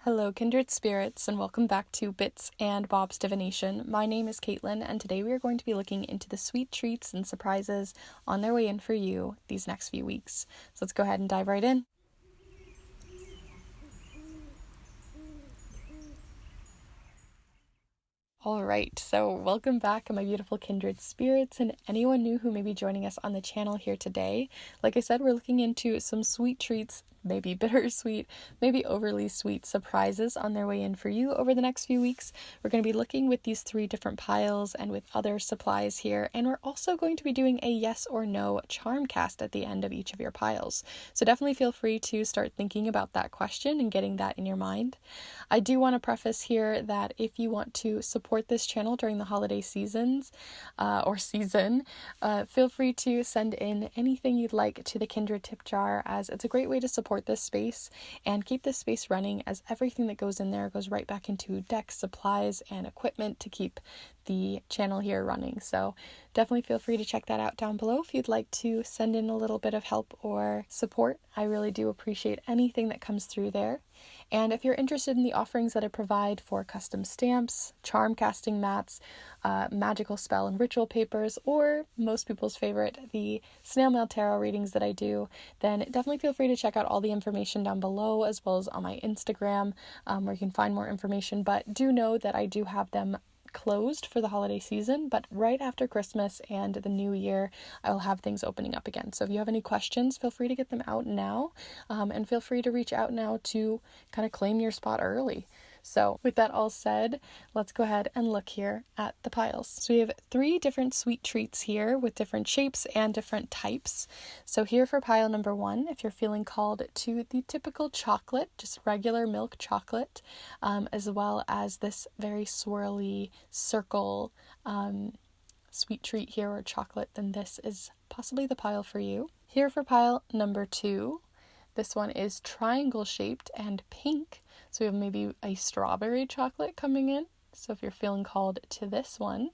Hello, kindred spirits, and welcome back to Bits and Bob's Divination. My name is Caitlin, and today we are going to be looking into the sweet treats and surprises on their way in for you these next few weeks. So let's go ahead and dive right in. Alright, so welcome back, my beautiful kindred spirits, and anyone new who may be joining us on the channel here today. Like I said, we're looking into some sweet treats, maybe bittersweet, maybe overly sweet surprises on their way in for you over the next few weeks. We're going to be looking with these 3 different piles and with other supplies here, and we're also going to be doing a yes or no charm cast at the end of each of your piles. So definitely feel free to start thinking about that question and getting that in your mind. I do want to preface here that if you want to support this channel during the holiday season, feel free to send in anything you'd like to the Kindred tip jar, as it's a great way to support this space and keep this space running, as everything that goes in there goes right back into decks, supplies, and equipment to keep the channel here running. So definitely feel free to check that out down below if you'd like to send in a little bit of help or support. I really do appreciate anything that comes through there. And if you're interested in the offerings that I provide for custom stamps, charm casting mats, magical spell and ritual papers, or most people's favorite, the snail mail tarot readings that I do, then definitely feel free to check out all the information down below, as well as on my Instagram, where you can find more information. But do know that I do have them closed for the holiday season, but right after Christmas and the new year, I will have things opening up again. So if you have any questions, feel free to get them out now, and feel free to reach out now to kind of claim your spot early. So with that all said, let's go ahead and look here at the piles. So we have 3 different sweet treats here with different shapes and different types. So here for pile number 1, if you're feeling called to the typical chocolate, just regular milk chocolate, as well as this very swirly circle sweet treat here or chocolate, then this is possibly the pile for you. Here for pile number 2, this one is triangle shaped and pink. So we have maybe a strawberry chocolate coming in. So if you're feeling called to this one,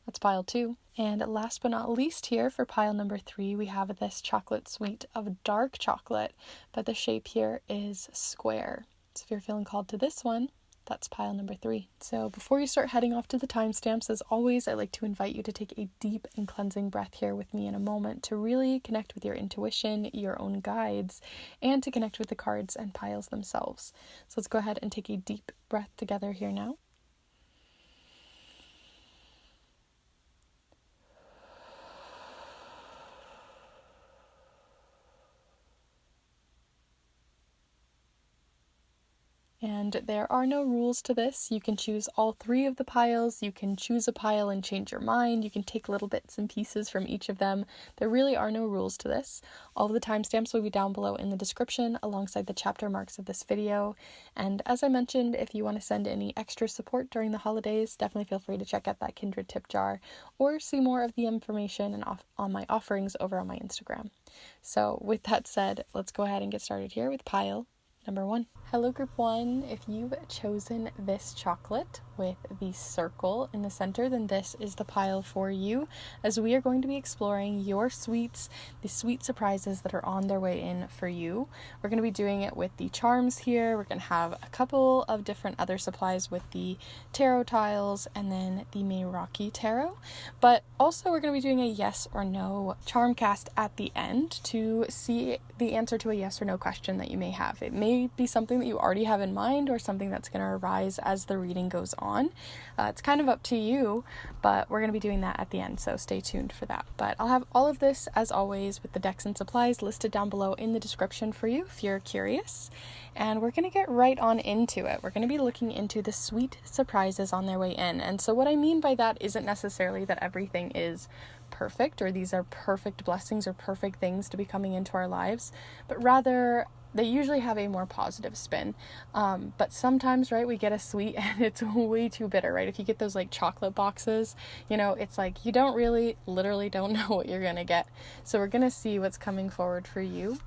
that's pile 2. And last but not least here for pile number 3, we have this chocolate sweet of dark chocolate, but the shape here is square. So if you're feeling called to this one, that's pile number 3. So before you start heading off to the timestamps, as always, I like to invite you to take a deep and cleansing breath here with me in a moment to really connect with your intuition, your own guides, and to connect with the cards and piles themselves. So let's go ahead and take a deep breath together here now. And there are no rules to this. You can choose all 3 of the piles. You can choose a pile and change your mind. You can take little bits and pieces from each of them. There really are no rules to this. All of the timestamps will be down below in the description alongside the chapter marks of this video. And as I mentioned, if you want to send any extra support during the holidays, definitely feel free to check out that Kindred tip jar or see more of the information and on my offerings over on my Instagram. So with that said, let's go ahead and get started here with pile number 1. Hello group 1, if you've chosen this chocolate with the circle in the center, then this is the pile for you, as we are going to be exploring your sweets, the sweet surprises that are on their way in for you. We're going to be doing it with the charms here. We're going to have a couple of different other supplies with the tarot tiles and then the Magick tarot, but also we're going to be doing a yes or no charm cast at the end to see the answer to a yes or no question that you may have. It may be something that you already have in mind or something that's going to arise as the reading goes on. It's kind of up to you, but we're going to be doing that at the end, so stay tuned for that. But I'll have all of this, as always, with the decks and supplies listed down below in the description for you if you're curious. And we're going to get right on into it. We're going to be looking into the sweet surprises on their way in. And so what I mean by that isn't necessarily that everything is perfect or these are perfect blessings or perfect things to be coming into our lives, but rather they usually have a more positive spin. But sometimes, right, we get a sweet and it's way too bitter, right? If you get those like chocolate boxes, you know, it's like you don't literally don't know what you're gonna get. So we're gonna see what's coming forward for you.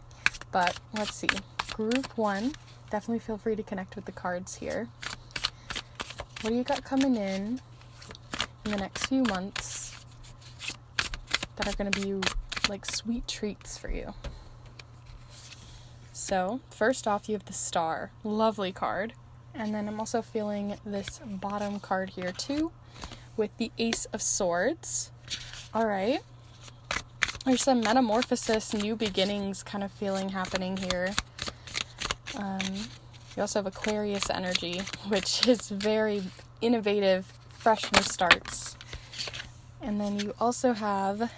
But let's see. Group 1, definitely feel free to connect with the cards here. What do you got coming in the next few months that are going to be like sweet treats for you? So, first off, you have the Star. Lovely card. And then I'm also feeling this bottom card here too, with the Ace of Swords. All right. There's some metamorphosis, new beginnings kind of feeling happening here. You also have Aquarius energy, which is very innovative, fresh new starts. And then you also have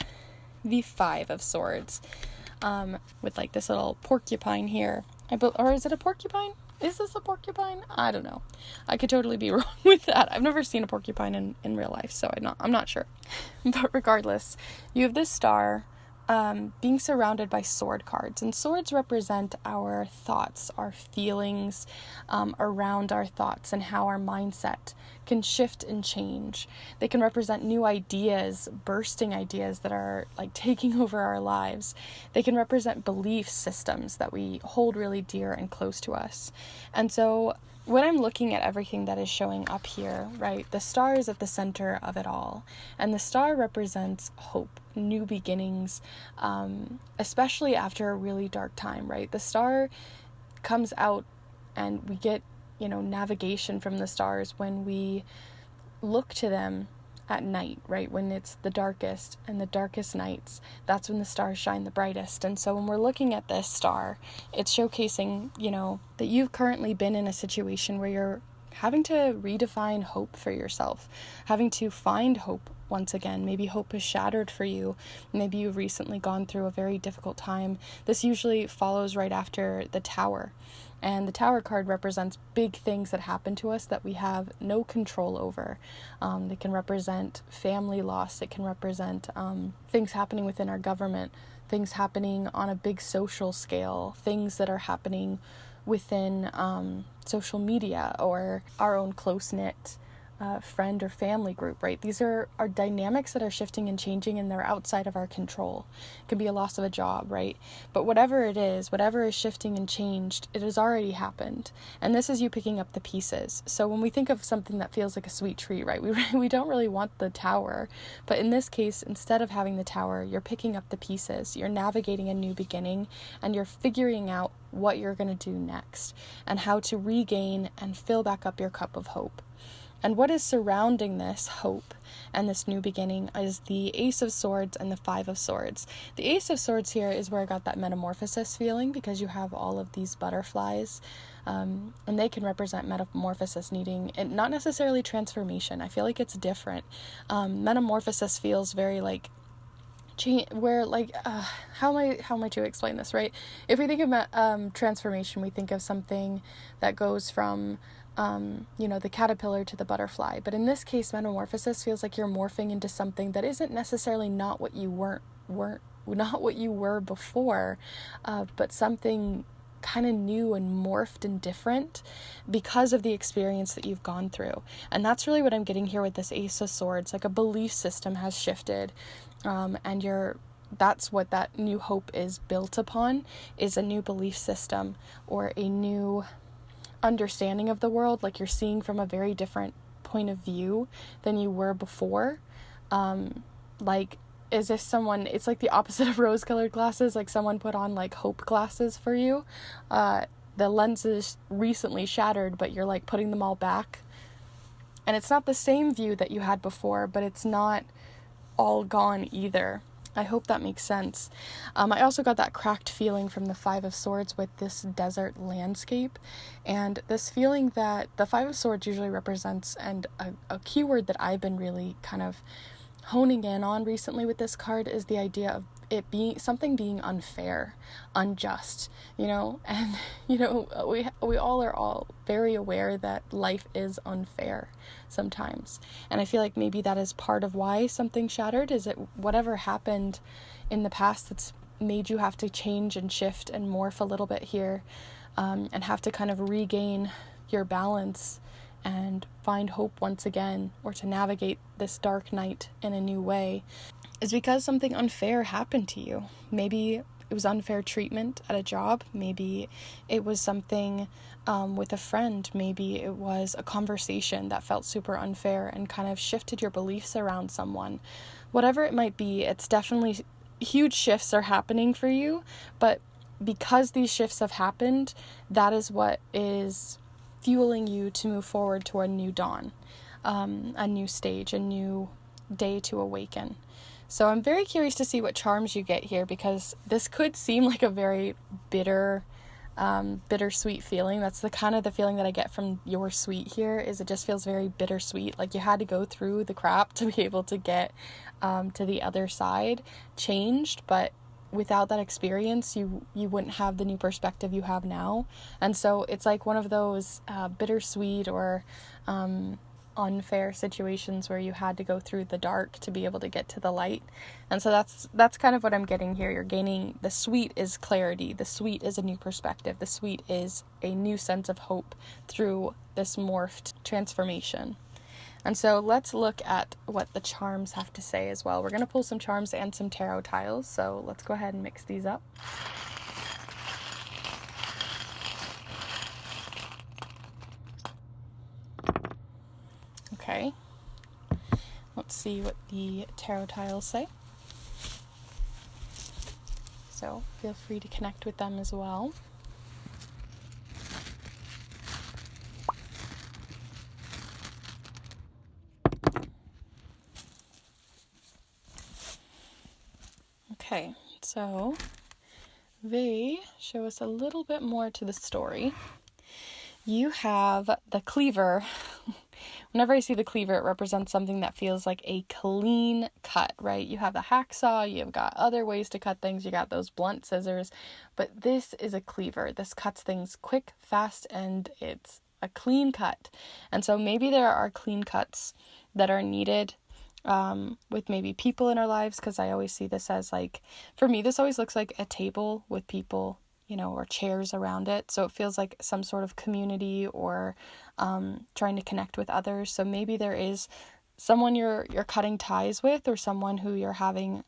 the Five of Swords, with like this little porcupine here. Or is it a porcupine? Is this a porcupine? I don't know. I could totally be wrong with that. I've never seen a porcupine in real life, so I'm not sure. But regardless, you have this star being surrounded by sword cards, and swords represent our thoughts, our feelings around our thoughts, and how our mindset can shift and change. They can represent new ideas, bursting ideas that are like taking over our lives. They can represent belief systems that we hold really dear and close to us. And so when I'm looking at everything that is showing up here, right, the star is at the center of it all. And the star represents hope, new beginnings, especially after a really dark time, right? The star comes out and we get, navigation from the stars when we look to them at night, right? When it's the darkest and the darkest nights, that's when the stars shine the brightest. And so when we're looking at this star, it's showcasing, that you've currently been in a situation where you're having to redefine hope for yourself, having to find hope once again. Maybe hope is shattered for you. Maybe you've recently gone through a very difficult time. This usually follows right after the Tower. And the Tower card represents big things that happen to us that we have no control over. They can represent family loss. It can represent things happening within our government, things happening on a big social scale, things that are happening within social media or our own close-knit friend or family group, right? These are dynamics that are shifting and changing, and they're outside of our control. It can be a loss of a job, right? But whatever it is, whatever is shifting and changed, it has already happened. And this is you picking up the pieces. So when we think of something that feels like a sweet treat, right? We don't really want the tower. But in this case, instead of having the tower, you're picking up the pieces. You're navigating a new beginning, and you're figuring out what you're going to do next and how to regain and fill back up your cup of hope. And what is surrounding this hope and this new beginning is the Ace of Swords and the Five of Swords. The Ace of Swords here is where I got that metamorphosis feeling, because you have all of these butterflies, and they can represent metamorphosis needing, and not necessarily transformation. I feel like it's different. Metamorphosis feels very like where how am I to explain this, right? If we think of transformation, we think of something that goes from the caterpillar to the butterfly. But in this case, metamorphosis feels like you're morphing into something that isn't necessarily not what you not what you were before, but something kind of new and morphed and different because of the experience that you've gone through. And that's really what I'm getting here with this Ace of Swords. Like a belief system has shifted, and that's what that new hope is built upon, is a new belief system or a new understanding of the world. Like you're seeing from a very different point of view than you were before. Like as if it's like the opposite of rose-colored glasses, like someone put on like hope glasses for you. The lenses recently shattered, but you're like putting them all back. And it's not the same view that you had before, but it's not all gone either. I hope that makes sense. I also got that cracked feeling from the Five of Swords with this desert landscape, and this feeling that the Five of Swords usually represents, and a keyword that I've been really kind of honing in on recently with this card, is the idea of it being something being unfair, unjust, and we all are very aware that life is unfair sometimes. And I feel like maybe that is part of why something shattered, is it whatever happened in the past that's made you have to change and shift and morph a little bit here, and have to kind of regain your balance and find hope once again, or to navigate this dark night in a new way, is because something unfair happened to you. Maybe it was unfair treatment at a job. Maybe it was something with a friend. Maybe it was a conversation that felt super unfair and kind of shifted your beliefs around someone. Whatever it might be, it's definitely huge shifts are happening for you, but because these shifts have happened, that is what is fueling you to move forward toward a new dawn, a new stage, a new day to awaken. So I'm very curious to see what charms you get here, because this could seem like a very bittersweet feeling. That's the kind of the feeling that I get from your suite here, is it just feels very bittersweet, like you had to go through the crap to be able to get to the other side changed, but without that experience you wouldn't have the new perspective you have now. And so it's like one of those bittersweet or unfair situations where you had to go through the dark to be able to get to the light. And so that's kind of what I'm getting here. You're gaining, the sweet is clarity, the sweet is a new perspective, the sweet is a new sense of hope through this morphed transformation. And so let's look at what the charms have to say as well. We're going to pull some charms and some tarot tiles, so let's go ahead and mix these up. Okay, let's see what the tarot tiles say. So feel free to connect with them as well. Okay, so they show us a little bit more to the story. You have the cleaver. Whenever I see the cleaver, it represents something that feels like a clean cut, right? You have the hacksaw, you've got other ways to cut things, you got those blunt scissors, but this is a cleaver. This cuts things quick, fast, and it's a clean cut. And so maybe there are clean cuts that are needed with maybe people in our lives, because I always see this as like, for me, this always looks like a table with people, you know, or chairs around it. So it feels like some sort of community or trying to connect with others. So maybe there is someone you're cutting ties with, or someone who you're having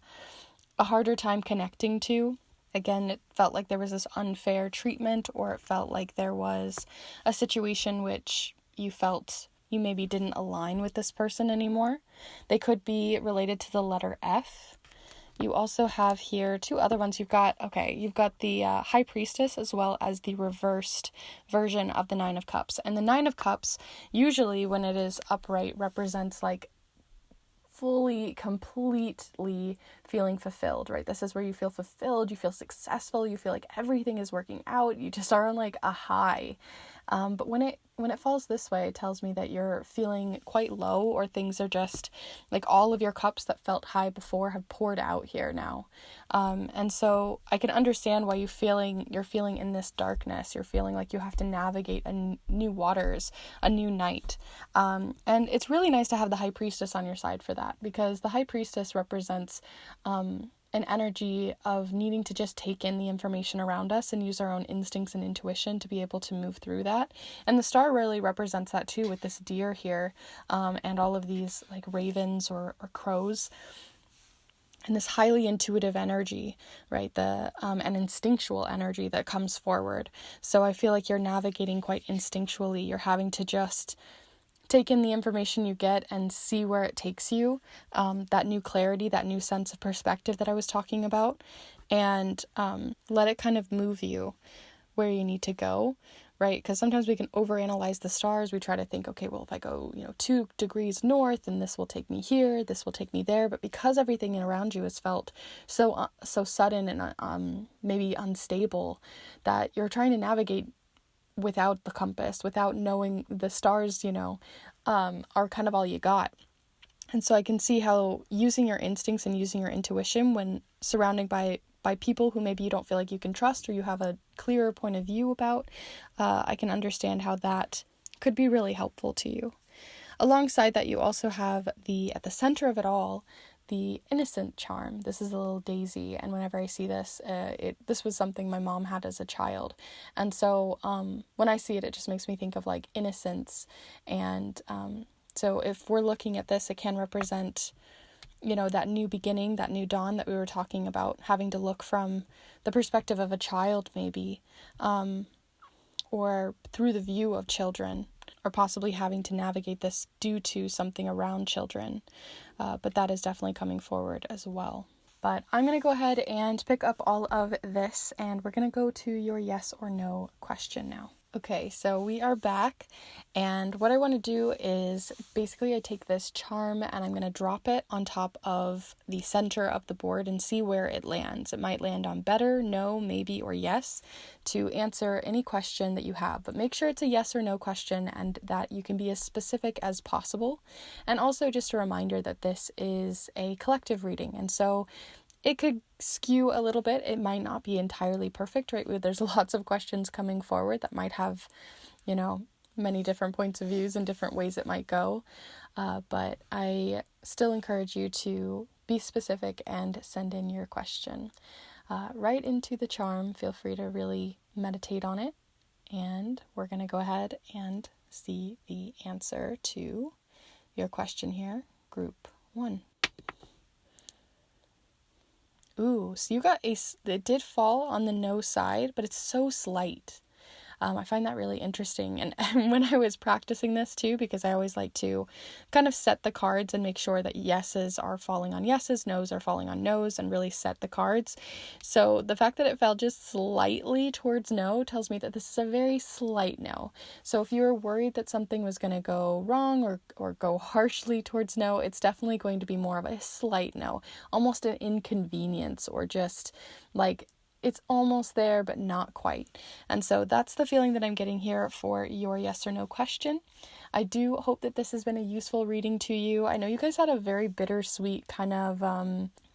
a harder time connecting to. Again, it felt like there was this unfair treatment, or it felt like there was a situation which you felt you maybe didn't align with this person anymore. They could be related to the letter F. You also have here two other ones. You've got the High Priestess, as well as the reversed version of the Nine of Cups. And the Nine of Cups, usually when it is upright, represents like fully, completely feeling fulfilled, right? This is where you feel fulfilled, you feel successful, you feel like everything is working out, you just are on like a high. But when it falls this way, it tells me that you're feeling quite low, or things are just like all of your cups that felt high before have poured out here now. And so I can understand why you're feeling in this darkness. You're feeling like you have to navigate new waters, a new night. And it's really nice to have the High Priestess on your side for that, because the High Priestess represents an energy of needing to just take in the information around us and use our own instincts and intuition to be able to move through that. And the star really represents that too, with this deer here, and all of these like ravens or crows, and this highly intuitive energy, right? An instinctual energy that comes forward. So I feel like you're navigating quite instinctually. You're having to just take in the information you get and see where it takes you, that new clarity, that new sense of perspective that I was talking about, and let it kind of move you where you need to go, right? Because sometimes we can overanalyze the stars. We try to think, okay, well, if I go 2 degrees north, and this will take me here, this will take me there. But because everything around you has felt so sudden and maybe unstable, that you're trying to navigate without the compass, without knowing the stars, are kind of all you got. And so I can see how using your instincts and using your intuition when surrounded by people who maybe you don't feel like you can trust, or you have a clearer point of view about, I can understand how that could be really helpful to you. Alongside that, you also have at the center of it all, the innocent charm. This is a little daisy, and whenever I see this, this was something my mom had as a child, and so when I see it, it just makes me think of like innocence. And so if we're looking at this, it can represent, that new beginning, that new dawn that we were talking about, having to look from the perspective of a child maybe, or through the view of children, or possibly having to navigate this due to something around children. But that is definitely coming forward as well. But I'm going to go ahead and pick up all of this, and we're going to go to your yes or no question now. Okay, so we are back, and what I want to do is basically I take this charm and I'm going to drop it on top of the center of the board and see where it lands. It might land on better, no, maybe, or yes to answer any question that you have, but make sure it's a yes or no question and that you can be as specific as possible. And also just a reminder that this is a collective reading, and so it could skew a little bit. It might not be entirely perfect, right? There's lots of questions coming forward that might have, many different points of views and different ways it might go. But I still encourage you to be specific and send in your question. Right into the charm. Feel free to really meditate on it. And we're going to go ahead and see the answer to your question here, group 1. Ooh, so you got it did fall on the no side, but it's so slight. I find that really interesting. And when I was practicing this too, because I always like to kind of set the cards and make sure that yeses are falling on yeses, nos are falling on nos, and really set the cards. So the fact that it fell just slightly towards no tells me that this is a very slight no. So if you were worried that something was going to go wrong or go harshly towards no, it's definitely going to be more of a slight no, almost an inconvenience, or just like it's almost there, but not quite. And so that's the feeling that I'm getting here for your yes or no question. I do hope that this has been a useful reading to you. I know you guys had a very bittersweet kind of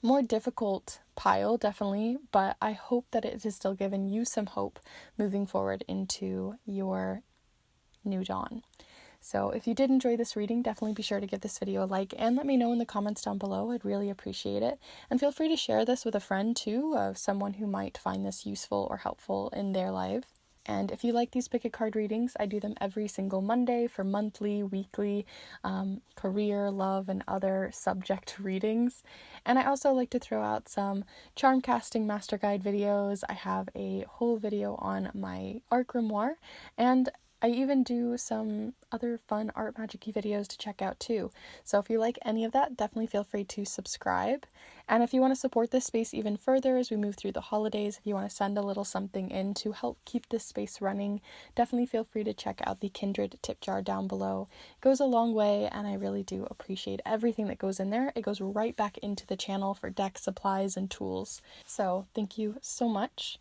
more difficult pile, definitely, but I hope that it has still given you some hope moving forward into your new dawn. So if you did enjoy this reading, definitely be sure to give this video a like and let me know in the comments down below. I'd really appreciate it. And feel free to share this with a friend too, of someone who might find this useful or helpful in their life. And if you like these pick a card readings, I do them every single Monday for monthly, weekly, career, love, and other subject readings. And I also like to throw out some charm casting master guide videos. I have a whole video on my art grimoire, and I even do some other fun art magic-y videos to check out too. So if you like any of that, definitely feel free to subscribe. And if you want to support this space even further as we move through the holidays, if you want to send a little something in to help keep this space running, definitely feel free to check out the Kindred tip jar down below. It goes a long way, and I really do appreciate everything that goes in there. It goes right back into the channel for deck supplies and tools. So thank you so much.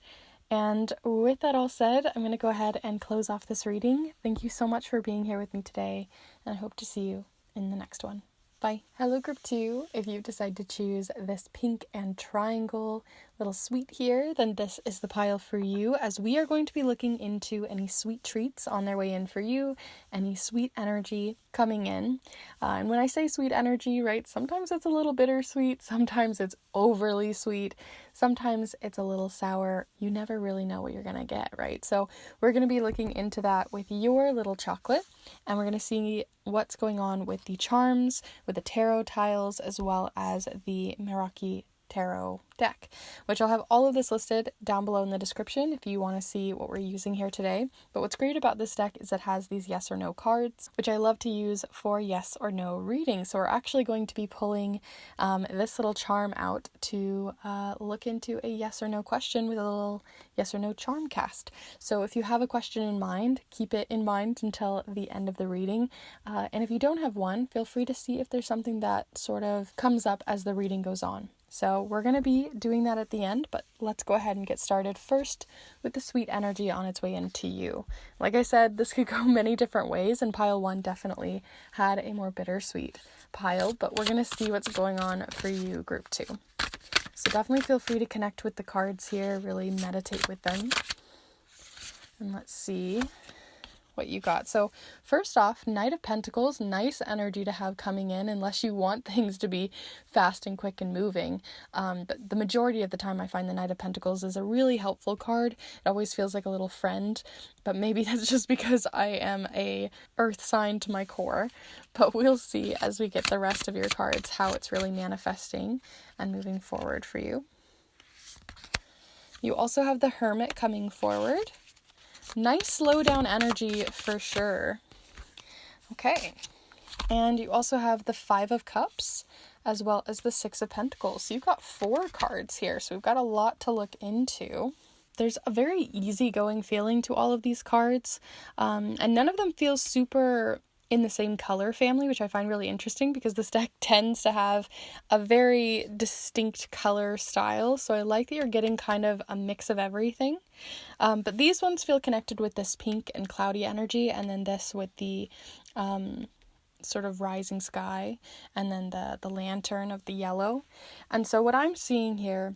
And with that all said, I'm going to go ahead and close off this reading. Thank you so much for being here with me today, and I hope to see you in the next one. Bye. Hello group 2. If you decide to choose this pink and triangle little sweet here, then this is the pile for you, as we are going to be looking into any sweet treats on their way in for you, any sweet energy coming in. And when I say sweet energy, right, sometimes it's a little bittersweet, sometimes it's overly sweet, sometimes it's a little sour. You never really know what you're going to get, right? So we're going to be looking into that with your little chocolate, and we're going to see what's going on with the charms, with the tarot tiles, as well as the Meraki tarot deck, which I'll have all of this listed down below in the description if you want to see what we're using here today. But what's great about this deck is it has these yes or no cards, which I love to use for yes or no readings. So we're actually going to be pulling this little charm out to look into a yes or no question with a little yes or no charm cast. So if you have a question in mind, keep it in mind until the end of the reading. And if you don't have one, feel free to see if there's something that sort of comes up as the reading goes on. So we're going to be doing that at the end, but let's go ahead and get started first with the sweet energy on its way into you. Like I said, this could go many different ways, and pile 1 definitely had a more bittersweet pile, but we're going to see what's going on for you, group 2. So definitely feel free to connect with the cards here, really meditate with them. And let's see what you got. So first off, Knight of Pentacles, nice energy to have coming in unless you want things to be fast and quick and moving. But the majority of the time I find the Knight of Pentacles is a really helpful card. It always feels like a little friend, but maybe that's just because I am a earth sign to my core. But we'll see as we get the rest of your cards how it's really manifesting and moving forward for you. You also have the Hermit coming forward. Nice slow down energy for sure. Okay. And you also have the 5 of Cups as well as the 6 of Pentacles. So you've got 4 cards here. So we've got a lot to look into. there's a very easygoing feeling to all of these cards, and none of them feel super in the same color family, which I find really interesting because this deck tends to have a very distinct color style, so I like that you're getting kind of a mix of everything. But these ones feel connected with this pink and cloudy energy, and then this with the sort of rising sky, and then the lantern of the yellow. And so what I'm seeing here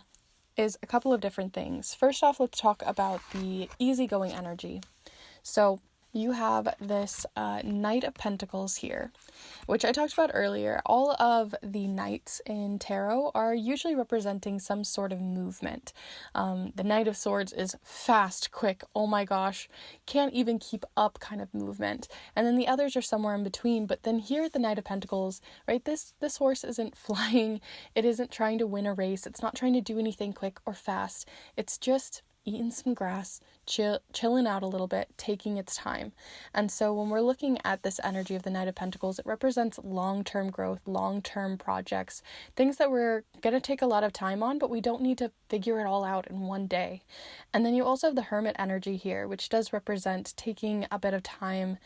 is a couple of different things. First off, let's talk about the easygoing energy. So you have this Knight of Pentacles here, which I talked about earlier. All of the knights in tarot are usually representing some sort of movement. The Knight of Swords is fast, quick, oh my gosh, can't even keep up kind of movement. And then the others are somewhere in between. But then here at the Knight of Pentacles, right, this horse isn't flying. It isn't trying to win a race. It's not trying to do anything quick or fast. It's just eating some grass, chilling out a little bit, taking its time. And so when we're looking at this energy of the Knight of Pentacles, it represents long-term growth, long-term projects, things that we're going to take a lot of time on, but we don't need to figure it all out in one day. And then you also have the Hermit energy here, which does represent taking a bit of time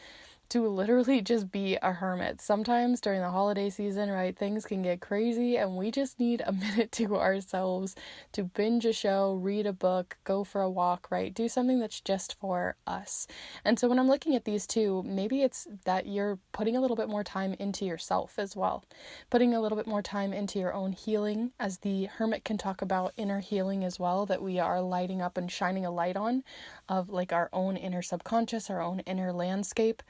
to literally just be a hermit. Sometimes during the holiday season, right, things can get crazy and we just need a minute to ourselves to binge a show, read a book, go for a walk, right? Do something that's just for us. And so when I'm looking at these two, maybe it's that you're putting a little bit more time into yourself as well. Putting a little bit more time into your own healing, as the hermit can talk about inner healing as well, that we are lighting up and shining a light on of like our own inner subconscious, our own inner landscape.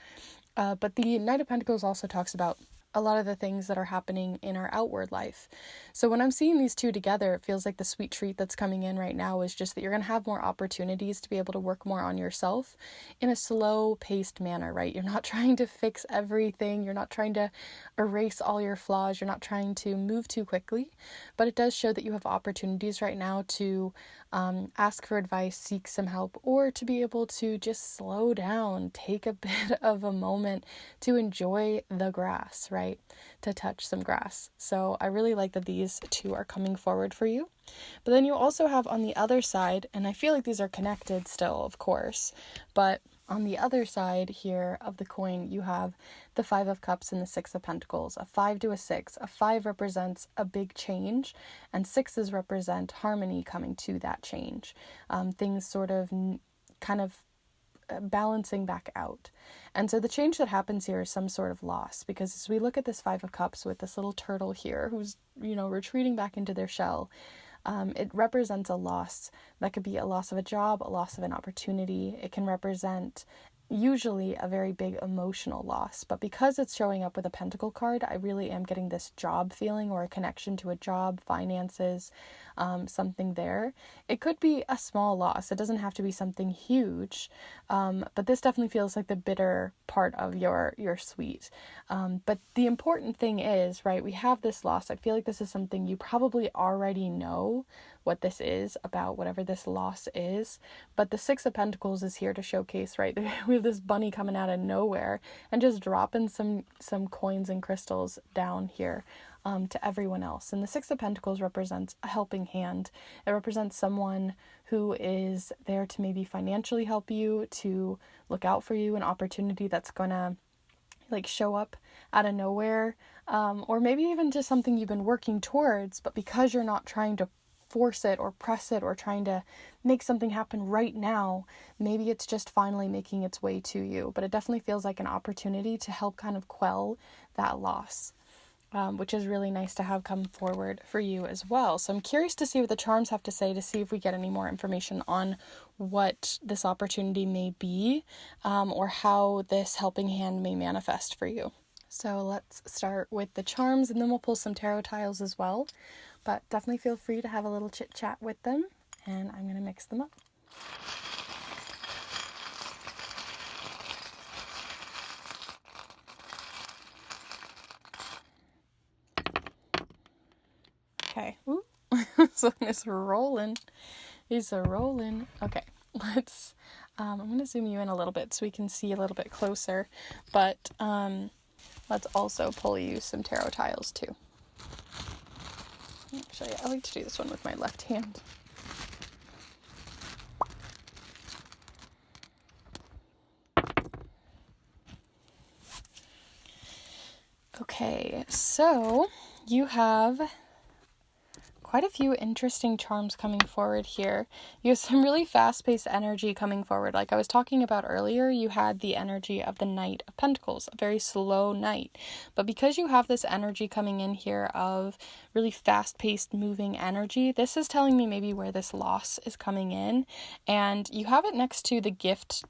But the Knight of Pentacles also talks about a lot of the things that are happening in our outward life. So when I'm seeing these two together, it feels like the sweet treat that's coming in right now is just that you're going to have more opportunities to be able to work more on yourself in a slow-paced manner, right? You're not trying to fix everything. You're not trying to erase all your flaws. You're not trying to move too quickly. But it does show that you have opportunities right now to ask for advice, seek some help, or to be able to just slow down, take a bit of a moment to enjoy the grass, right? To touch some grass. So I really like that these two are coming forward for you. But then you also have on the other side, and I feel like these are connected still, of course, but on the other side here of the coin, you have the Five of Cups and the Six of Pentacles, a 5 to a 6. A 5 represents a big change, and 6s represent harmony coming to that change. Things sort of kind of balancing back out. And so the change that happens here is some sort of loss, because as we look at this Five of Cups with this little turtle here who's, retreating back into their shell, it represents a loss. That could be a loss of a job, a loss of an opportunity. It can represent usually a very big emotional loss. But because it's showing up with a pentacle card, I really am getting this job feeling or a connection to a job, finances, something there. It could be a small loss. It doesn't have to be something huge. But this definitely feels like the bitter part of your sweet. But the important thing is, right, we have this loss. I feel like this is something you probably already know what this is about, whatever this loss is. But the Six of Pentacles is here to showcase, right? We have this bunny coming out of nowhere and just dropping some coins and crystals down here to everyone else. And the Six of Pentacles represents a helping hand. It represents someone who is there to maybe financially help you, to look out for you, an opportunity that's gonna show up out of nowhere, or maybe even just something you've been working towards, but because you're not trying to force it or press it or trying to make something happen right now, maybe it's just finally making its way to you. But it definitely feels like an opportunity to help kind of quell that loss, which is really nice to have come forward for you as well. So I'm curious to see what the charms have to say, to see if we get any more information on what this opportunity may be, or how this helping hand may manifest for you. So let's start with the charms, and then we'll pull some tarot tiles as well. But definitely feel free to have a little chit chat with them, and I'm going to mix them up. Okay. Ooh. So it's rolling. It's a rolling. Okay. Let's, I'm going to zoom you in a little bit so we can see a little bit closer, but let's also pull you some tarot tiles too. Actually, I like to do this one with my left hand. Okay, so you have quite a few interesting charms coming forward here. You have some really fast-paced energy coming forward. Like I was talking about earlier, you had the energy of the Knight of Pentacles, a very slow knight. But because you have this energy coming in here of really fast-paced moving energy, this is telling me maybe where this loss is coming in. And you have it next to the gift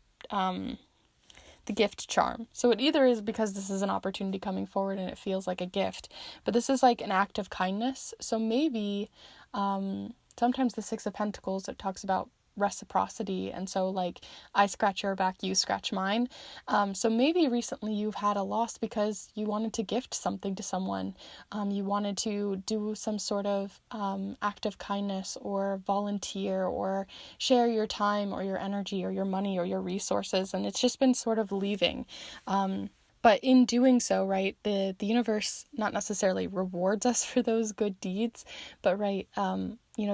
charm. So it either is because this is an opportunity coming forward and it feels like a gift, but this is like an act of kindness. So maybe sometimes the Six of Pentacles, it talks about reciprocity, and so like I scratch your back, you scratch mine. So maybe recently you've had a loss because you wanted to gift something to someone. You wanted to do some sort of act of kindness or volunteer or share your time or your energy or your money or your resources, and it's just been sort of leaving. But in doing so, right, the universe not necessarily rewards us for those good deeds, but right,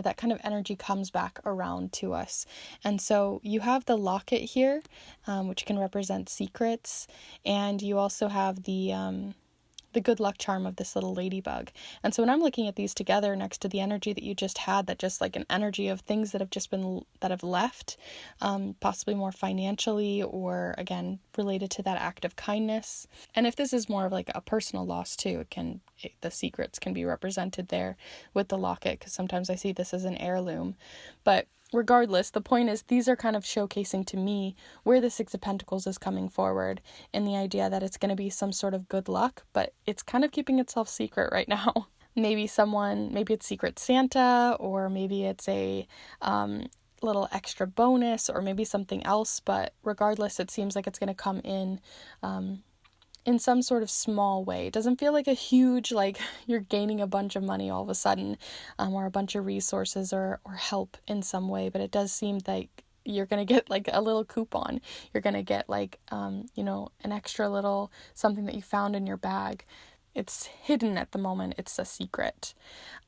that kind of energy comes back around to us. And so you have the locket here, which can represent secrets, and you also have the good luck charm of this little ladybug. And so when I'm looking at these together next to the energy that you just had, that just like an energy of things that have left, possibly more financially or again related to that act of kindness. And if this is more of like a personal loss too, the secrets can be represented there with the locket, because sometimes I see this as an heirloom. But regardless, the point is these are kind of showcasing to me where the Six of Pentacles is coming forward, in the idea that it's going to be some sort of good luck, but it's kind of keeping itself secret right now. Maybe it's Secret Santa, or maybe it's a little extra bonus, or maybe something else, but regardless, it seems like it's going to come in some sort of small way. It doesn't feel like a huge, like you're gaining a bunch of money all of a sudden, or a bunch of resources or help in some way, but it does seem like you're going to get like a little coupon. You're going to get like, an extra little something that you found in your bag. It's hidden at the moment. It's a secret.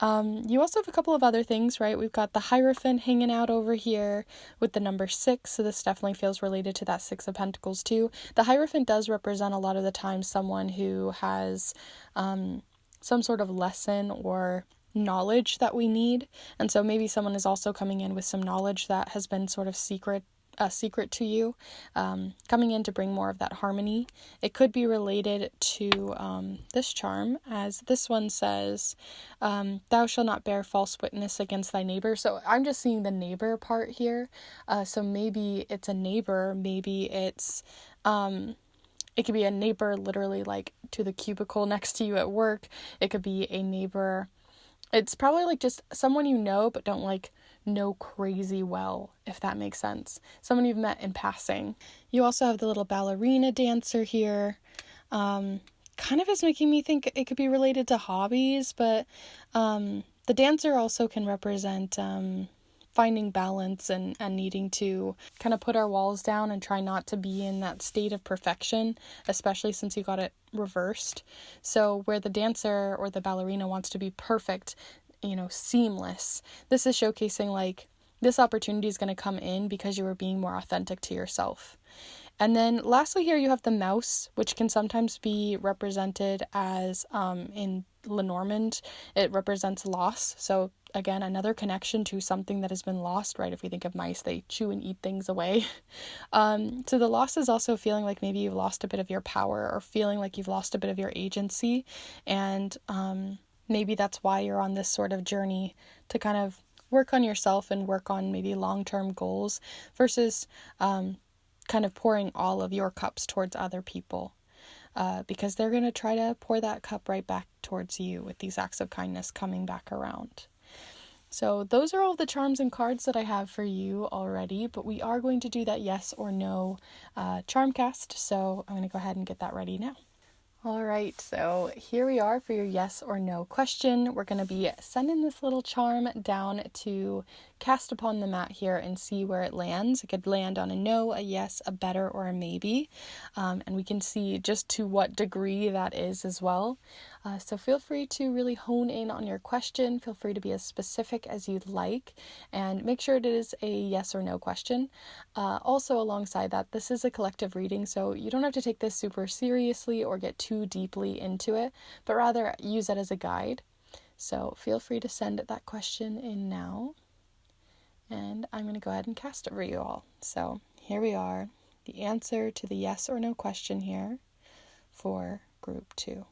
You also have a couple of other things, right? We've got the Hierophant hanging out over here with the number 6. So this definitely feels related to that Six of Pentacles too. The Hierophant does represent a lot of the time someone who has some sort of lesson or knowledge that we need. And so maybe someone is also coming in with some knowledge that has been sort of secret to you, coming in to bring more of that harmony. It could be related to this charm, as this one says, thou shalt not bear false witness against thy neighbor. So I'm just seeing the neighbor part here. So maybe it's a neighbor, maybe it's it could be a neighbor literally like to the cubicle next to you at work. It could be a neighbor. It's probably like just someone you know but don't like know crazy well, if that makes sense. Someone you've met in passing. You also have the little ballerina dancer here. Kind of is making me think it could be related to hobbies, but the dancer also can represent finding balance and needing to kind of put our walls down and try not to be in that state of perfection, especially since you got it reversed. So where the dancer or the ballerina wants to be perfect, seamless, this is showcasing like this opportunity is going to come in because you are being more authentic to yourself. And then lastly here you have the mouse, which can sometimes be represented as in Lenormand, it represents loss. So again, another connection to something that has been lost, right? If we think of mice, they chew and eat things away. So the loss is also feeling like maybe you've lost a bit of your power, or feeling like you've lost a bit of your agency. And maybe that's why you're on this sort of journey to kind of work on yourself and work on maybe long-term goals versus kind of pouring all of your cups towards other people, because they're going to try to pour that cup right back towards you with these acts of kindness coming back around. So those are all the charms and cards that I have for you already, but we are going to do that yes or no charm cast, so I'm going to go ahead and get that ready now. All right, so here we are for your yes or no question. We're going to be sending this little charm down to cast upon the mat here and see where it lands. It could land on a no, a yes, a better, or a maybe. And we can see just to what degree that is as well. So feel free to really hone in on your question. Feel free to be as specific as you'd like, and make sure it is a yes or no question. Also alongside that, this is a collective reading, so you don't have to take this super seriously or get too deeply into it, but rather use it as a guide. So feel free to send that question in now. And I'm going to go ahead and cast it for you all. So here we are, the answer to the yes or no question here for group 2.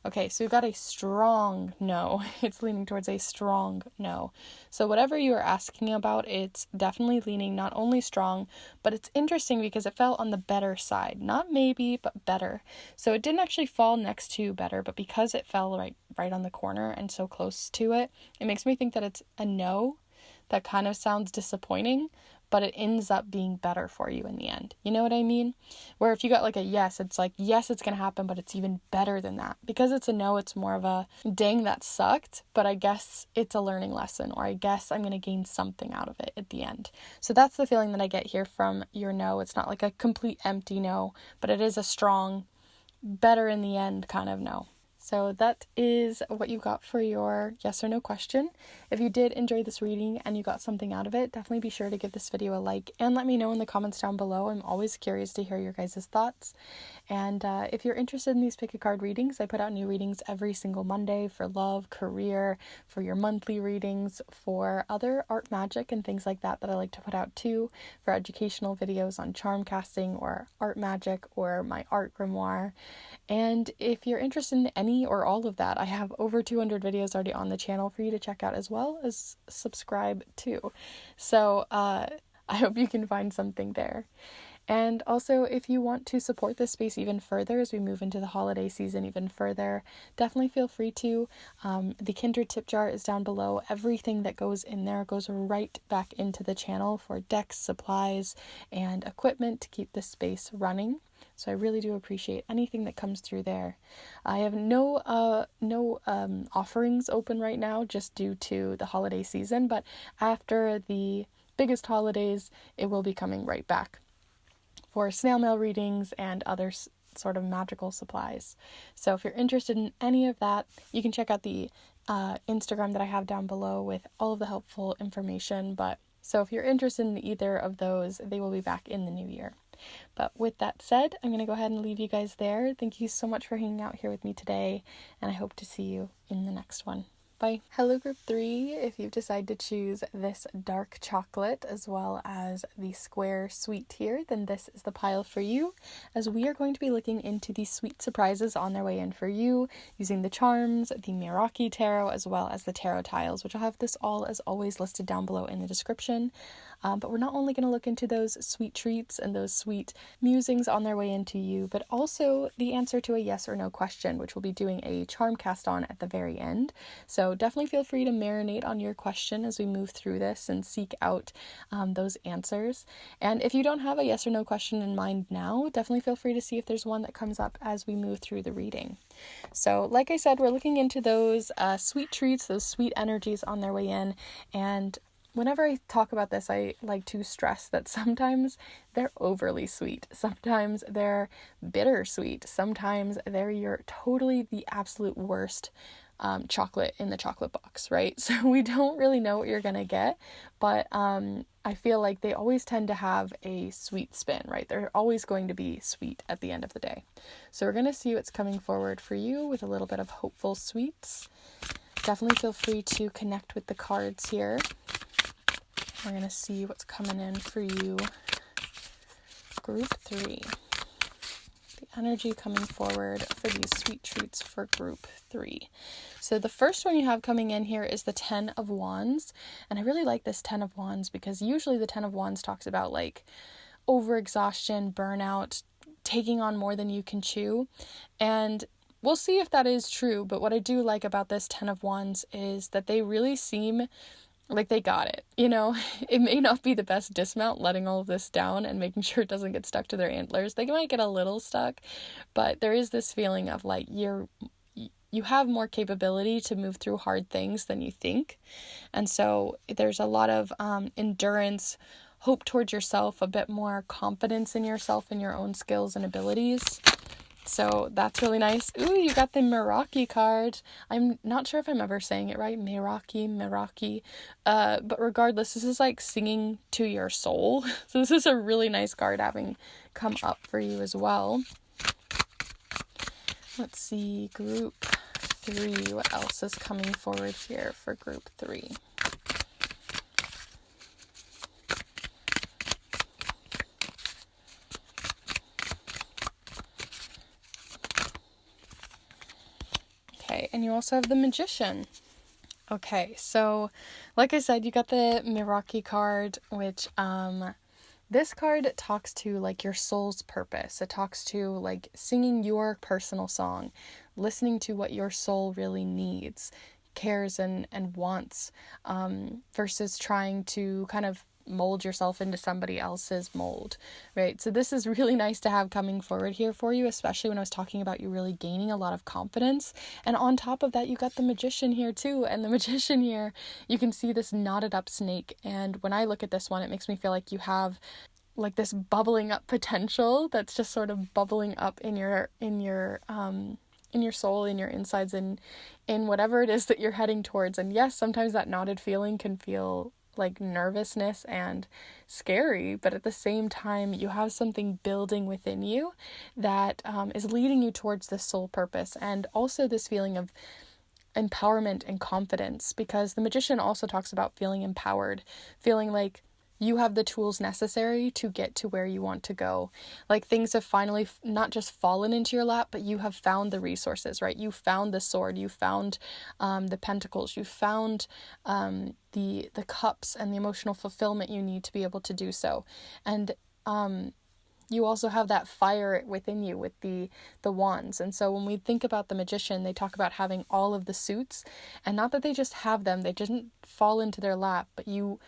Okay, so we've got a strong no. It's leaning towards a strong no. So whatever you are asking about, it's definitely leaning not only strong, but it's interesting because it fell on the better side. Not maybe, but better. So it didn't actually fall next to better, but because it fell right on the corner and so close to it, it makes me think that it's a no. That kind of sounds disappointing, but it ends up being better for you in the end. You know what I mean? Where if you got like a yes, it's like, yes, it's going to happen, but it's even better than that. Because it's a no, it's more of a, dang, that sucked, but I guess it's a learning lesson, or I guess I'm going to gain something out of it at the end. So that's the feeling that I get here from your no. It's not like a complete empty no, but it is a strong, better in the end kind of no. So that is what you got for your yes or no question. If you did enjoy this reading and you got something out of it, definitely be sure to give this video a like and let me know in the comments down below. I'm always curious to hear your guys' thoughts. And if you're interested in these pick a card readings, I put out new readings every single Monday for love, career, for your monthly readings, for other art magic and things like that I like to put out too, for educational videos on charm casting or art magic or my art grimoire. And if you're interested in any or all of that, I have over 200 videos already on the channel for you to check out, as well as subscribe to. So I hope you can find something there. And also, if you want to support this space even further as we move into the holiday season even further, definitely feel free to. The Kindred tip jar is down below. Everything that goes in there goes right back into the channel for decks, supplies, and equipment to keep this space running. So I really do appreciate anything that comes through there. I have no offerings open right now just due to the holiday season, but after the biggest holidays, it will be coming right back for snail mail readings and other sort of magical supplies. So if you're interested in any of that, you can check out the Instagram that I have down below with all of the helpful information. So if you're interested in either of those, they will be back in the new year. But with that said, I'm going to go ahead and leave you guys there. Thank you so much for hanging out here with me today, and I hope to see you in the next one. Bye. Hello group 3, if you've decided to choose this dark chocolate as well as the square sweet here, then this is the pile for you, as we are going to be looking into the sweet surprises on their way in for you, using the charms, the Meraki tarot, as well as the tarot tiles, which I'll have this all as always listed down below in the description. But we're not only going to look into those sweet treats and those sweet musings on their way into you, but also the answer to a yes or no question, which we'll be doing a charm cast on at the very end. So definitely feel free to marinate on your question as we move through this and seek out those answers. And if you don't have a yes or no question in mind now, definitely feel free to see if there's one that comes up as we move through the reading. So like I said, we're looking into those sweet treats, those sweet energies on their way in. And whenever I talk about this, I like to stress that sometimes they're overly sweet. Sometimes they're bittersweet. Sometimes they're totally the absolute worst chocolate in the chocolate box, right? So we don't really know what you're gonna get, but I feel like they always tend to have a sweet spin, right? They're always going to be sweet at the end of the day. So we're gonna see what's coming forward for you with a little bit of hopeful sweets. Definitely feel free to connect with the cards here. We're going to see what's coming in for you, group 3. The energy coming forward for these sweet treats for group 3. So the first one you have coming in here is the 10 of Wands. And I really like this 10 of Wands because usually the 10 of Wands talks about like overexhaustion, burnout, taking on more than you can chew. And we'll see if that is true. But what I do like about this 10 of Wands is that they really seem like they got it, you know. It may not be the best dismount letting all of this down and making sure it doesn't get stuck to their antlers. They might get a little stuck, but there is this feeling of like you have more capability to move through hard things than you think. And so there's a lot of endurance, hope towards yourself, a bit more confidence in yourself and your own skills and abilities. So that's really nice. Ooh, you got the Meraki card. I'm not sure if I'm ever saying it right. Meraki. But regardless, this is like singing to your soul. So this is a really nice card having come up for you as well. Let's see, group 3, what else is coming forward here for group 3? Okay, and you also have the Magician. Okay, so like I said, you got the Miraki card, which this card talks to like your soul's purpose. It talks to like singing your personal song, listening to what your soul really needs, cares and wants, versus trying to kind of mold yourself into somebody else's mold, right? So this is really nice to have coming forward here for you, especially when I was talking about you really gaining a lot of confidence. And on top of that, you got the Magician here too. And the Magician here, you can see this knotted up snake. And when I look at this one, it makes me feel like you have like this bubbling up potential that's just sort of bubbling up in your soul, in your insides, in whatever it is that you're heading towards. And yes, sometimes that knotted feeling can feel like nervousness and scary, but at the same time you have something building within you that is leading you towards this soul purpose, and also this feeling of empowerment and confidence, because the Magician also talks about feeling empowered, feeling like you have the tools necessary to get to where you want to go. Like things have finally not just fallen into your lap, but you have found the resources, right? You found the sword, you found the pentacles, you found the cups and the emotional fulfillment you need to be able to do so. And you also have that fire within you with the wands. And so when we think about the Magician, they talk about having all of the suits, and not that they just have them, they didn't fall into their lap, but you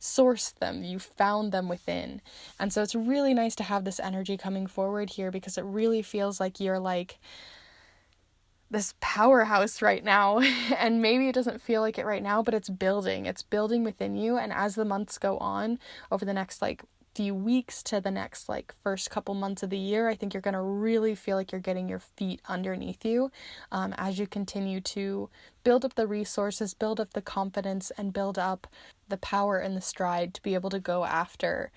sourced them, you found them within. And so it's really nice to have this energy coming forward here, because it really feels like you're like this powerhouse right now. And maybe it doesn't feel like it right now, but it's building within you. And as the months go on over the next like few weeks to the next like first couple months of the year, I think you're going to really feel like you're getting your feet underneath you as you continue to build up the resources, build up the confidence, and build up the power and the stride to be able to go after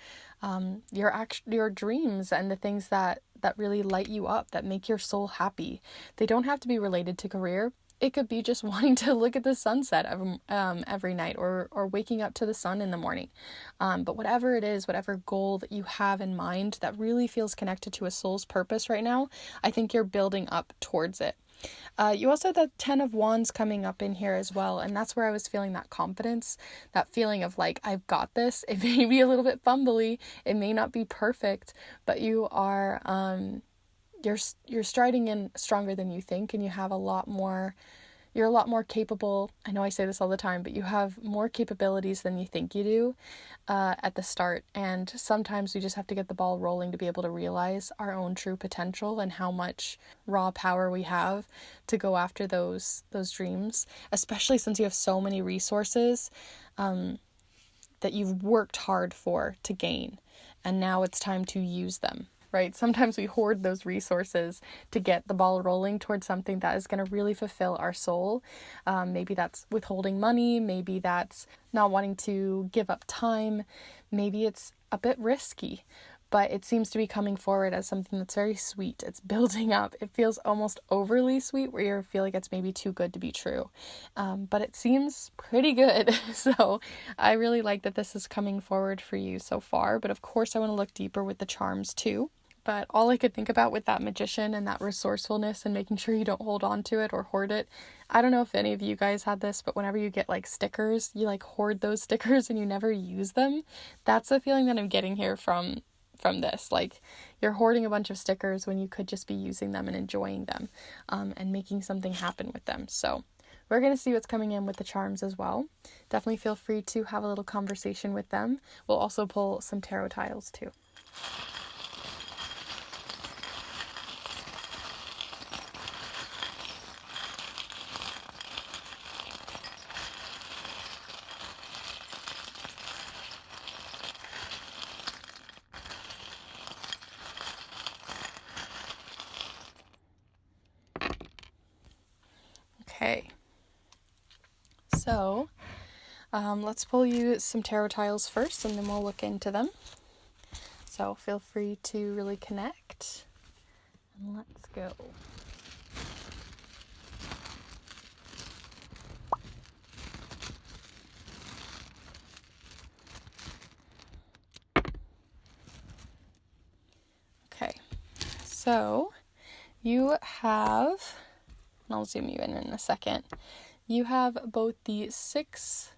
your dreams and the things that really light you up, that make your soul happy. They don't have to be related to career. It could be just wanting to look at the sunset every night, or waking up to the sun in the morning. But whatever it is, whatever goal that you have in mind that really feels connected to a soul's purpose right now, I think you're building up towards it. You also have the 10 of Wands coming up in here as well. And that's where I was feeling that confidence, that feeling of like, I've got this. It may be a little bit fumbly. It may not be perfect, but you are, you're striding in stronger than you think, and you have you're a lot more capable. I know I say this all the time, but you have more capabilities than you think you do at the start. And sometimes we just have to get the ball rolling to be able to realize our own true potential and how much raw power we have to go after those dreams, especially since you have so many resources that you've worked hard for to gain. And now it's time to use them. Right? Sometimes we hoard those resources to get the ball rolling towards something that is going to really fulfill our soul. Maybe that's withholding money. Maybe that's not wanting to give up time. Maybe it's a bit risky, but it seems to be coming forward as something that's very sweet. It's building up. It feels almost overly sweet, where you feel like it's maybe too good to be true. But it seems pretty good. So I really like that this is coming forward for you so far. But of course, I want to look deeper with the charms too. But all I could think about with that Magician and that resourcefulness and making sure you don't hold on to it or hoard it. I don't know if any of you guys had this, but whenever you get like stickers, you like hoard those stickers and you never use them. That's the feeling that I'm getting here from this. Like, you're hoarding a bunch of stickers when you could just be using them and enjoying them and making something happen with them. So we're going to see what's coming in with the charms as well. Definitely feel free to have a little conversation with them. We'll also pull some tarot tiles too. Okay, so let's pull you some tarot tiles first, and then we'll look into them. So feel free to really connect, and let's go. So you have, and I'll zoom you in a second, you have both the Six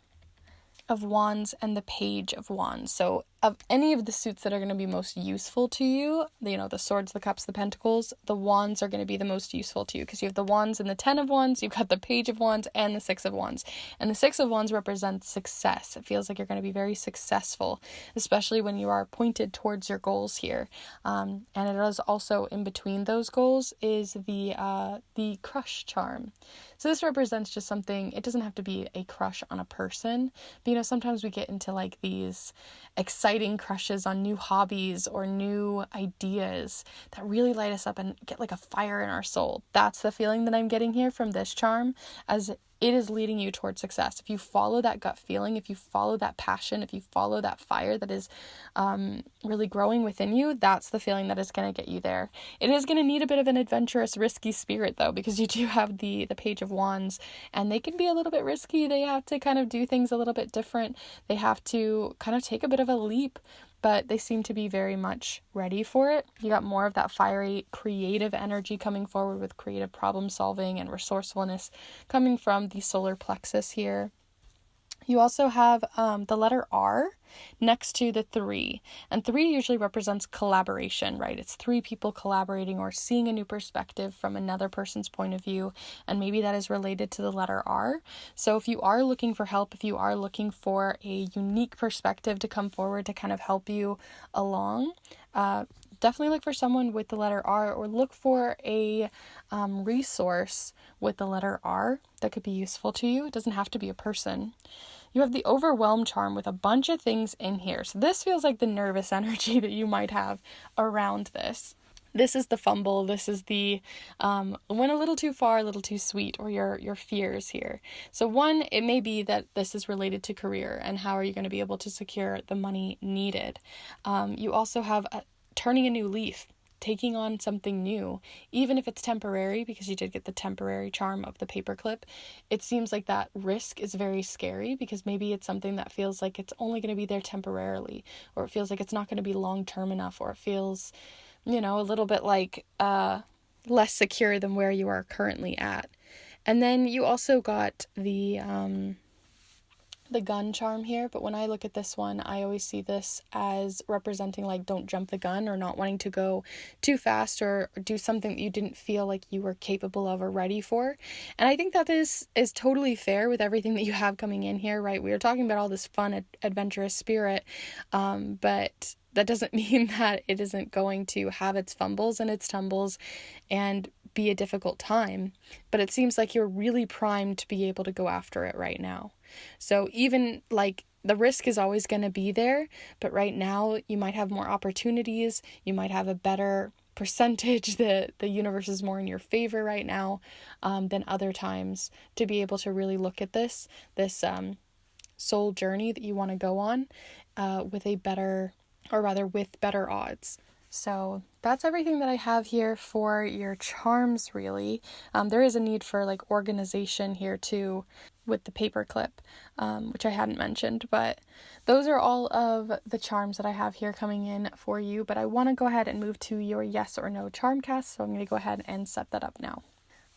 of Wands and the Page of Wands. So of any of the suits that are going to be most useful to you, the Swords, the Cups, the Pentacles, the Wands are going to be the most useful to you, because you have the Wands and the Ten of Wands, you've got the Page of Wands and the Six of Wands. And the Six of Wands represents success. It feels like you're going to be very successful, especially when you are pointed towards your goals here. And it is also in between those goals is the crush charm. So this represents just something, it doesn't have to be a crush on a person, but sometimes we get into like these exciting crushes on new hobbies or new ideas that really light us up and get like a fire in our soul. That's the feeling that I'm getting here from this charm, as it is leading you towards success. If you follow that gut feeling, if you follow that passion, if you follow that fire that is really growing within you, that's the feeling that is going to get you there. It is going to need a bit of an adventurous, risky spirit though, because you do have the Page of Wands, and they can be a little bit risky. They have to kind of do things a little bit different. They have to kind of take a bit of a leap, but they seem to be very much ready for it. You got more of that fiery, creative energy coming forward with creative problem solving and resourcefulness coming from the solar plexus here. You also have the letter R next to the 3. And 3 usually represents collaboration, right? It's 3 people collaborating or seeing a new perspective from another person's point of view. And maybe that is related to the letter R. So if you are looking for help, if you are looking for a unique perspective to come forward to kind of help you along, definitely look for someone with the letter R, or look for a resource with the letter R that could be useful to you. It doesn't have to be a person. You have the Overwhelm charm with a bunch of things in here. So this feels like the nervous energy that you might have around this. This is the fumble. This is the went a little too far, a little too sweet, or your fears here. So one, it may be that this is related to career and how are you going to be able to secure the money needed. You also have turning a new leaf, taking on something new, even if it's temporary, because you did get the temporary charm of the paperclip. It seems like that risk is very scary, because maybe it's something that feels like it's only going to be there temporarily, or it feels like it's not going to be long-term enough, or it feels, a little bit like less secure than where you are currently at. And then you also got the gun charm here, but when I look at this one, I always see this as representing like don't jump the gun, or not wanting to go too fast or do something that you didn't feel like you were capable of or ready for. And I think that is totally fair with everything that you have coming in here, right? We are talking about all this fun, adventurous spirit, but that doesn't mean that it isn't going to have its fumbles and its tumbles and be a difficult time. But it seems like you're really primed to be able to go after it right now. So even like the risk is always going to be there, but right now you might have more opportunities. You might have a better percentage. The universe is more in your favor right now than other times to be able to really look at this soul journey that you want to go on with better odds. So that's everything that I have here for your charms, really. There is a need for like organization here too with the paperclip, which I hadn't mentioned, but those are all of the charms that I have here coming in for you. But I want to go ahead and move to your yes or no charm cast, so I'm going to go ahead and set that up now.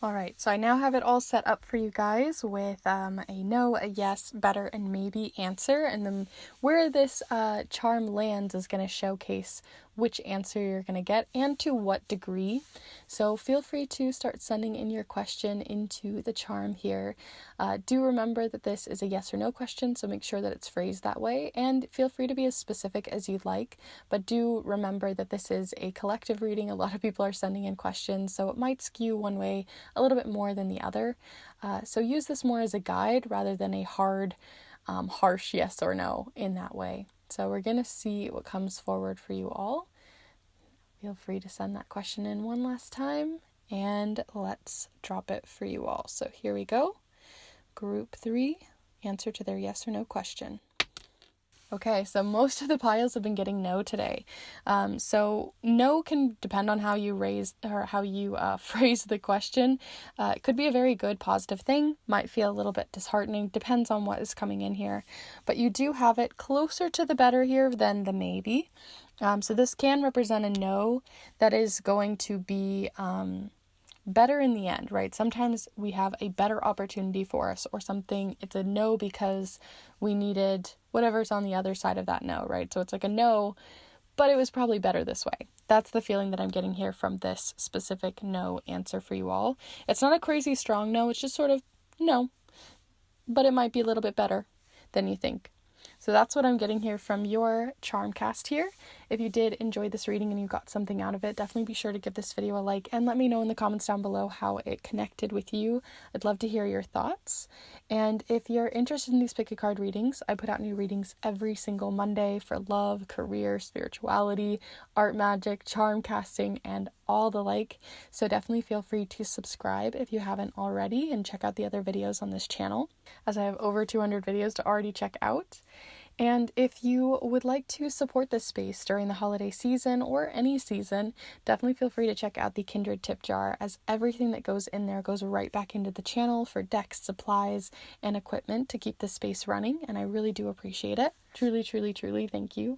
Alright, so I now have it all set up for you guys with a no, a yes, better, and maybe answer. And then where this charm lands is going to showcase which answer you're going to get and to what degree. So feel free to start sending in your question into the charm here. Do remember that this is a yes or no question, so make sure that it's phrased that way, and feel free to be as specific as you'd like, but do remember that this is a collective reading. A lot of people are sending in questions, so it might skew one way a little bit more than the other. So use this more as a guide rather than a hard, harsh yes or no in that way. So we're going to see what comes forward for you all. Feel free to send that question in one last time, and let's drop it for you all. So here we go. Group 3, answer to their yes or no question. Okay, so most of the piles have been getting no today. So no can depend on how you phrase the question. It could be a very good positive thing, might feel a little bit disheartening, depends on what is coming in here. But you do have it closer to the better here than the maybe. So this can represent a no that is going to be better in the end, right? Sometimes we have a better opportunity for us or something. It's a no because we needed whatever's on the other side of that no, right? So it's like a no, but it was probably better this way. That's the feeling that I'm getting here from this specific no answer for you all. It's not a crazy strong no, it's just sort of no, but it might be a little bit better than you think. So that's what I'm getting here from your charm cast here. If you did enjoy this reading and you got something out of it, definitely be sure to give this video a like and let me know in the comments down below how it connected with you. I'd love to hear your thoughts. And if you're interested in these pick a card readings, I put out new readings every single Monday for love, career, spirituality, art magic, charm casting, and all the like. So definitely feel free to subscribe if you haven't already and check out the other videos on this channel, as I have over 200 videos to already check out. And if you would like to support this space during the holiday season or any season, definitely feel free to check out the Kindred tip jar, as everything that goes in there goes right back into the channel for decks, supplies, and equipment to keep the space running, and I really do appreciate it. Truly, truly, truly, thank you.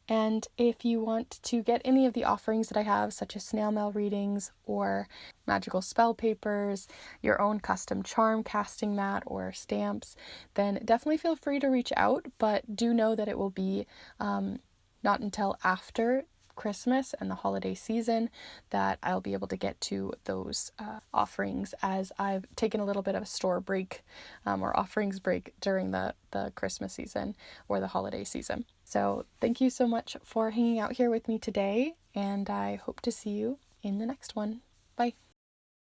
And if you want to get any of the offerings that I have, such as snail mail readings or magical spell papers, your own custom charm casting mat or stamps, then definitely feel free to reach out, but do know that it will be not until after Christmas and the holiday season that I'll be able to get to those offerings, as I've taken a little bit of a store break or offerings break during the Christmas season or the holiday season. So thank you so much for hanging out here with me today, and I hope to see you in the next one. Bye.